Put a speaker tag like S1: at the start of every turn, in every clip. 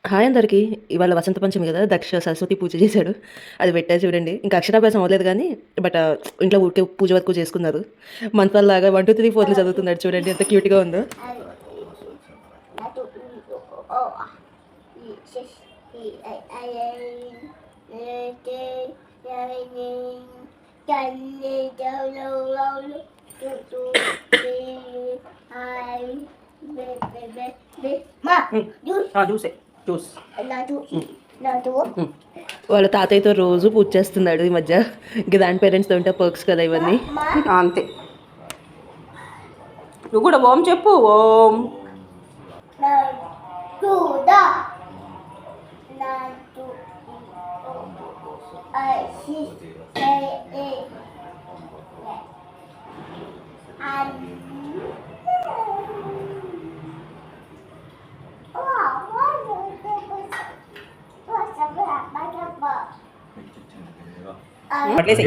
S1: Hi అందరికీ. ఇవాళ వసంత పంచమి గదా! దక్ష సరస్వతి పూజ చేశాడు. అది పెట్టా చూడండి. ఇంకా అక్షరాభ్యాసం అవ్వలేదు గానీ, బట్ ఇంట్లో ఊరికే పూజ వరకు చేసుకున్నారు. మంత్రాల్లాగా 1, 2, 3, 4 చదువుతున్నాడు చూడండి ఎంత క్యూట్‌గా ఉందో. జ్యూసే. జ్యూస్. వాళ్ళ తాతయ్యతో రోజు పూజ చేస్తున్నాడు ఈ మధ్య. గ్రాండ్ పేరెంట్స్‌తో ఉంటే పర్క్స్ కదా ఇవన్నీ.
S2: అంతే. నువ్వు కూడా ఓం చెప్పు. ఓం అట్లేసి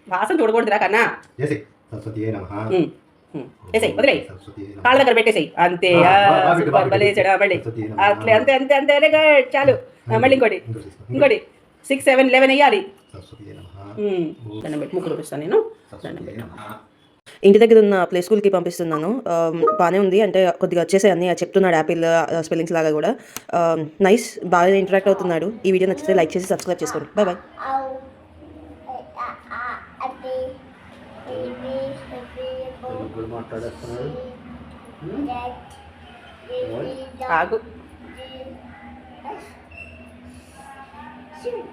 S2: వాసన చూడకూడదురా కన్నా. వేసేయి వదిలేయి, కాళ్ళ దగ్గర పెట్టేసేయి అంతే. సూపర్ బలేసాడు మళ్ళీ. అట్లే అంతే అంతే అంతే వెరీ గుడ్. చాలు. మళ్ళీ ఇంకోటి 6, 7, 11 వేయాలి. దండం పెట్టి ముక్కు చూపిస్తాను నేను.
S1: ఇంటి దగ్గర ఉన్న ప్లే స్కూల్‌కి పంపిస్తున్నాను. బానే ఉంది. అంటే కొద్దిగా వచ్చేసాయి అన్నీ చెప్తున్నాడు యాపిల్ స్పెల్లింగ్స్ లాగా కూడా. నైస్, బాగా ఇంటరాక్ట్ అవుతున్నాడు. ఈ వీడియో నచ్చితే లైక్ చేసి సబ్స్క్రైబ్ చేసుకోండి. Bye bye.
S2: ఆగు.
S3: Shoot,